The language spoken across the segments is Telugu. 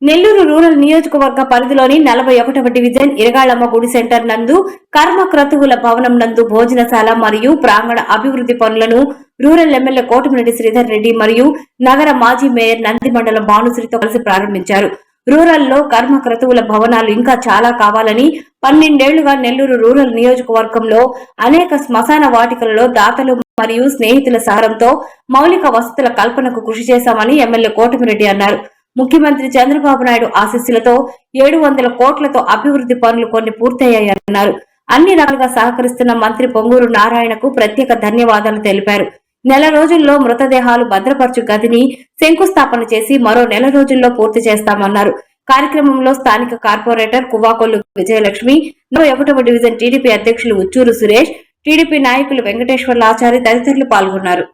నెల్లూరు రూరల్ నియోజకవర్గ పరిధిలోని 41వ డివిజన్ ఇరగాళమ్మ గుడి సెంటర్ నందు కర్మక్రతువుల భవనం నందు భోజనశాల మరియు ప్రాంగణ అభివృద్ధి పనులను రూరల్ ఎమ్మెల్యే కోటమిరెడ్డి శ్రీధర్ రెడ్డి మరియు నగర మాజీ మేయర్ నంది మండలం భానుశ్రీతో కలిసి ప్రారంభించారు. రూరల్లో కర్మక్రతువుల భవనాలు ఇంకా చాలా కావాలని 12 ఏళ్లుగా నెల్లూరు రూరల్ నియోజకవర్గంలో అనేక శ్మశాన వాటికలలో దాతలు మరియు స్నేహితుల సహాయంతో మౌలిక వసతుల కల్పనకు కృషి చేశామని ఎమ్మెల్యే కోటమిరెడ్డి అన్నారు. ముఖ్యమంత్రి చంద్రబాబు నాయుడు ఆశీస్సులతో 700 కోట్లతో అభివృద్ధి పనులు కొన్ని పూర్తయ్యాయన్నారు. అన్ని రకాలుగా సహకరిస్తున్న మంత్రి పొంగూరు నారాయణకు ప్రత్యేక ధన్యవాదాలు తెలిపారు. నెల రోజుల్లో మృతదేహాలు భద్రపరచు గదిని శంకుస్థాపన చేసి మరో నెల రోజుల్లో పూర్తి చేస్తామన్నారు. కార్యక్రమంలో స్థానిక కార్పొరేటర్ కువ్వాకొల్లు విజయలక్ష్మి, 41వ డివిజన్ టీడీపీ అధ్యక్షులు ఉచ్చూరు సురేష్, టీడీపీ నాయకులు వెంకటేశ్వర్లాచారి తదితరులు పాల్గొన్నారు.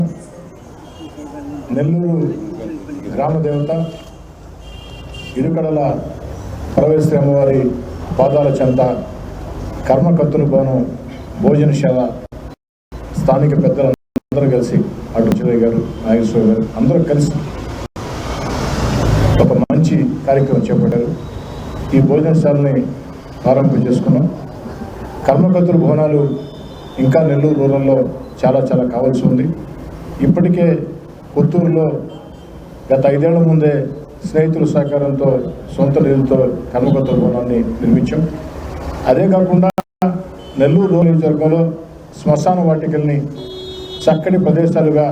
ఇరుకడల పరమేశ్వరి అమ్మవారి పాదాల చెంత కర్మకత్తుల భవనం భోజనశాల స్థానిక పెద్దలందరూ కలిసి అటు చిరయ్య గారు, నాగేశ్వర గారు అందరూ కలిసి ఒక మంచి కార్యక్రమం చేపట్టారు. ఈ భోజనశాలని ప్రారంభం చేసుకున్నాం. కర్మకత్తుల భవనాలు ఇంకా నెల్లూరు రూరల్లో చాలా కావాల్సి ఉంది. ఇప్పటికే కొత్తూరులో గత 5 ఏళ్ల ముందే స్నేహితుల సహకారంతో సొంత నిధులతో కర్మకత్తుల భవనాన్ని నిర్మించాం. అదే కాకుండా నెల్లూరు రూరల్ నియోజకవర్గంలో శ్మశాన వాటికల్ని చక్కటి ప్రదేశాలుగా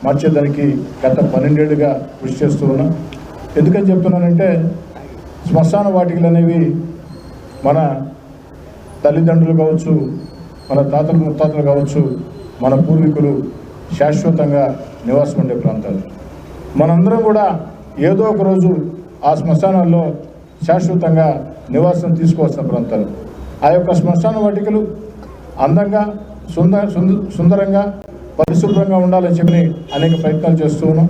మార్చేదానికి గత 12 ఏళ్లుగా కృషి చేస్తూ ఉన్నాం. ఎందుకని చెప్తున్నానంటే శ్మశాన వాటికలు అనేవి మన తల్లిదండ్రులు కావచ్చు, మన తాతలు ముత్తాతలు కావచ్చు, మన పూర్వీకులు శాశ్వతంగా నివాసం ఉండే ప్రాంతాలు. మనందరం కూడా ఏదో ఒక రోజు ఆ శ్మశానాల్లో శాశ్వతంగా నివాసం తీసుకోవాల్సిన ప్రాంతాలు. ఆ యొక్క శ్మశాన వాటికలు అందంగా సుందరంగా పరిశుభ్రంగా ఉండాలని చెప్పి అనేక ప్రయత్నాలు చేస్తూ ఉన్నాం.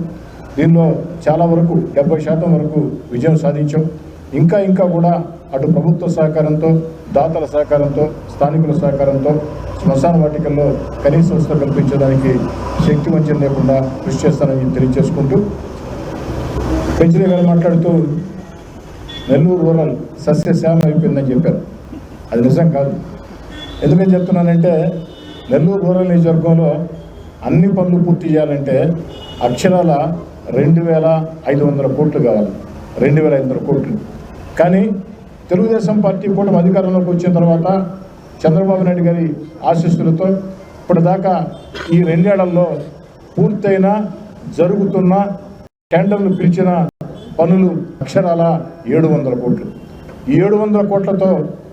దీనిలో చాలా వరకు 70% వరకు విజయం సాధించాం. ఇంకా కూడా అటు ప్రభుత్వ సహకారంతో, దాతల సహకారంతో, స్థానికుల సహకారంతో శ్మశాన వాటికల్లో కనీస వసతులు కల్పించడానికి శక్తి వంచన లేకుండా కృషి చేస్తానని తెలియజేసుకుంటూ, పెంచలే గారు మాట్లాడుతూ నెల్లూరు రూరల్ సస్యశ్యామం అయిపోయిందని చెప్పారు. అది నిజం కాదు. ఎందుకని చెప్తున్నానంటే నెల్లూరు రూరల్ నియోజకవర్గంలో అన్ని పనులు పూర్తి చేయాలంటే అక్షరాల 2500 కోట్లు కావాలి. 2500 కోట్లు. కానీ తెలుగుదేశం పార్టీ కూటమి అధికారంలోకి వచ్చిన తర్వాత చంద్రబాబు నాయుడు గారి ఆశీస్సులతో ఇప్పటిదాకా ఈ 2 ఏళ్లలో పూర్తయిన జరుగుతున్న టెండర్లు పిలిచిన పనులు అక్షరాల 700 కోట్లు. ఈ 700 కోట్లతో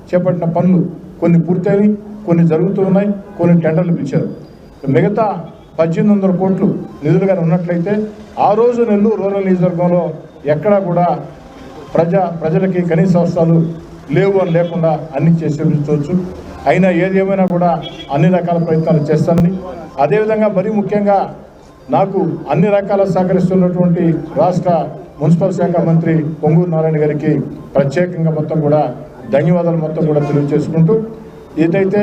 చేపట్టిన పనులు కొన్ని పూర్తయినాయి, కొన్ని జరుగుతూ ఉన్నాయి, కొన్ని టెండర్లు పిలిచారు. మిగతా 1800 కోట్లు నిధులుగా ఉన్నట్లయితే ఆ రోజు నెల్లూరు రూరల్ నియోజకవర్గంలో ఎక్కడా కూడా ప్రజలకి కనీస అవసరాలు లేవు అని లేకుండా అన్ని చేసేవచ్చు. అయినా ఏది ఏమైనా కూడా అన్ని రకాల ప్రయత్నాలు చేస్తానని, అదేవిధంగా మరీ ముఖ్యంగా నాకు అన్ని రకాల సహకరిస్తున్నటువంటి రాష్ట్ర మున్సిపల్ శాఖ మంత్రి పొంగూరు నారాయణ గారికి ప్రత్యేకంగా మొత్తం కూడా ధన్యవాదాలు మొత్తం కూడా తెలియజేసుకుంటూ, ఏదైతే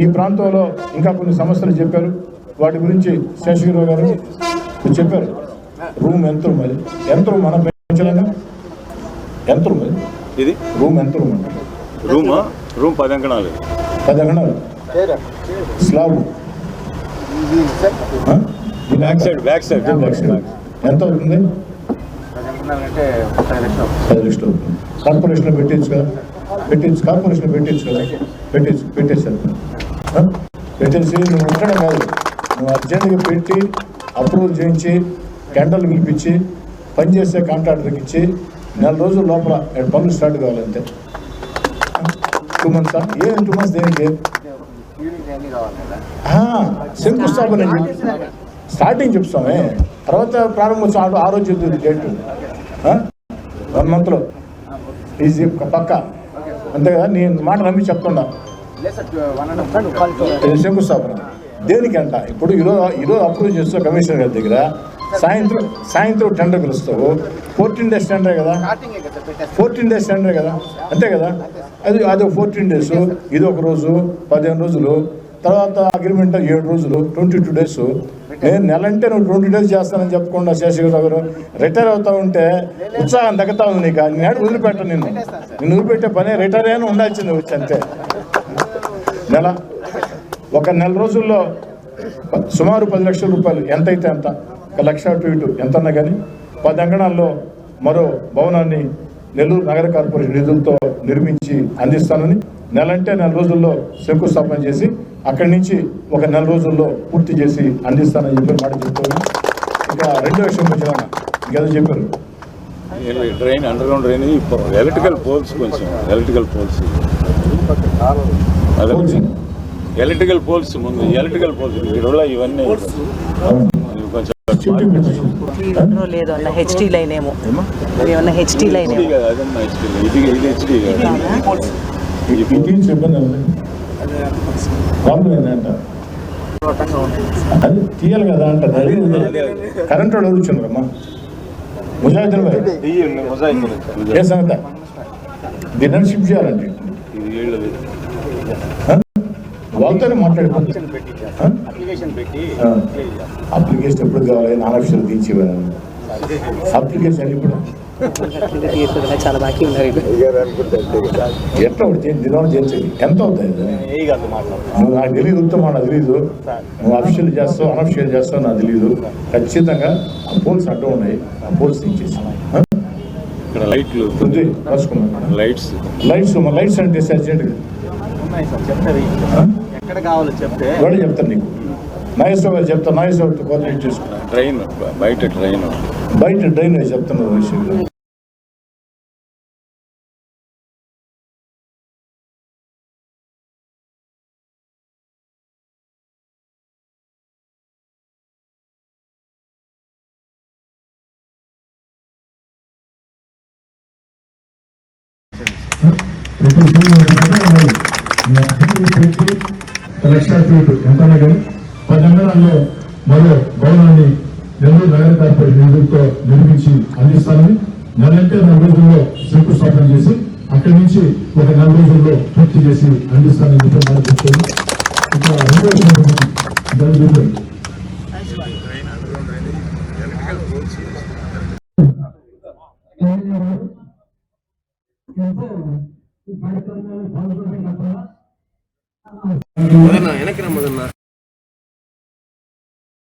ఈ ప్రాంతంలో ఇంకా కొన్ని సమస్యలు చెప్పారు వాటి గురించి శేషగిరిరావు గారు చెప్పారు. రూమ్ ఎంత రూమ్, అది ఎంత రూమ్ మనం పెంచలేదా? ఎంత రూమ్ అది? ఇది రూమ్ ఎంత రూమ్ అంటే రూమ్ 10 అంకణాలు స్లాబ్ బ్యాక్ సైడ్ ఎంత అవుతుంది? 10 లక్షలు. కార్పొరేషన్లో పెట్టచ్చు కదా, కార్పొరేషన్లో పెట్టేశారు. పెట్టేసి నువ్వు ఉండడం కాదు, నువ్వు అర్జెంట్గా పెట్టి అప్రూవల్ చేయించి టెండర్లు పిలిపించి పనిచేసే కాంట్రాక్టర్కి ఇచ్చి 4 రోజుల లోపల పనులు స్టార్ట్ కావాలంటే 2 months. 2 months దేనికి? శంకుస్థాపన స్టార్టింగ్ చెప్తామే, తర్వాత ప్రారంభోత్సవం ఆ రోజు డేట్ 1 monthలో ఈజీ పక్క. అంతే కదా, నేను మాట నమ్మి చెప్తున్నా. శంకుస్థాపన దేనికంట? ఇప్పుడు ఈరోజు అప్రూవ్ చేస్తావు కమిషనర్ గారి దగ్గర, సాయంత్రం టెండర్ పిలుస్తావు. 14 days టెండరే కదా, 14 days టెండరే కదా, అంతే కదా. అది 14 days, ఇది ఒక రోజు, 15 రోజులు, తర్వాత అగ్రిమెంట్ 7 రోజులు, 22 days. నేను నెలంటే నువ్వు 2 డేస్ చేస్తానని చెప్పకుండా శేషగిరి గారు రిటైర్ అవుతా ఉంటే ఉత్సాహం తగ్గుతా ఉంది నీకు. నేను వదిలిపెట్టాను నిన్ను వదిలిపెట్టే పని రిటైర్ అయినా ఉండాల్సింది వచ్చి అంతే. ఒక నెల రోజుల్లో సుమారు 10 లక్షల రూపాయలు ఎంతైతే అంత, 1 లక్ష అటు ఇటు ఎంతన్నా కానీ 10 అంగణాల్లో మరో భవనాన్ని నెల్లూరు నగర కార్పొరేషన్ నిధులతో నిర్మించి అందిస్తానని, నెలంటే 4 రోజుల్లో శంకుస్థాపన చేసి అక్కడి నుంచి ఒక 4 రోజుల్లో పూర్తి చేసి అందిస్తానని చెప్పి మాట చెప్తున్నాను. ఇంకా రెండో విషయం వచ్చిన ఇంకేదో చెప్పారు, drain underground drain, electrical poles, కొంచెం ఎలక్ట్రికల్ పోల్స్ ముందు ఎలక్ట్రికల్ పోల్స్ ఇవన్నీ కొంచెం లేదు అన్న హెచ్డి లైన్ ఏమో, ఏమన్నా హెచ్డి లైన్ ఇది హెచ్డి ఇబ్బంది ప్రాబ్లం ఏంటంట అది తీయాలి కదా అంట. కరెంట్ వాడు అడుగుతున్నారమ్మా ముజాహిదీన్ భాయ్ ఏ సంగత దీన్ని షిఫ్ట్ చేయాలంటే వాళ్ళతోనే మాట్లాడుకోండి. అప్లికేషన్ ఎప్పుడు కావాలి, 4 లక్షలు తీర్చివ్వాలి అప్లికేషన్ ఇప్పుడు చాలా బాకీ ఉన్నారు. ఎట్లా ఒకటి దినం చేయించండి ఎంత అవుతాయి నువ్వు నాకు తెలియదు, ఉత్తమా నాకు తెలీదు, నువ్వు అఫిషియల్ చేస్తావు అనఫిషియల్ చేస్తావు నాకు తెలియదు. ఖచ్చితంగా ఆ పోల్స్ అడ్డం ఉన్నాయి, ఆ పోల్స్ తీసేసి ఇక్కడ లైట్లు రాసుకున్నాను. లైట్స్ లైట్స్ అంటే అర్జెంట్గా ఎక్కడ కావాలో చెప్తే ఎవరు చెప్తాను నీకు, నాగేశ్వర గారు చెప్తాను, నాగేశ్వరతో కోఆర్డినేట్ చేసుకున్నాను. డ్రైన్ బయట డ్రైన్ చెప్తున్నారు విషయంలో. లక్ష ఎంత కానీ 10 అంగళాల్లో మరో భవనాన్ని నెల్లూరు నగర కార్పొరేషన్ నిధులతో నిర్మించి అందిస్తానని, నెలంటే 4 రోజుల్లో శంకుస్థాపన చేసి అక్కడి నుంచి ఒక 4 రోజుల్లో పూర్తి చేసి అందిస్తానని చెప్పి మాట చెప్తాను. ఇంకా రెండో వెనక్కి రమ్మదన్నా.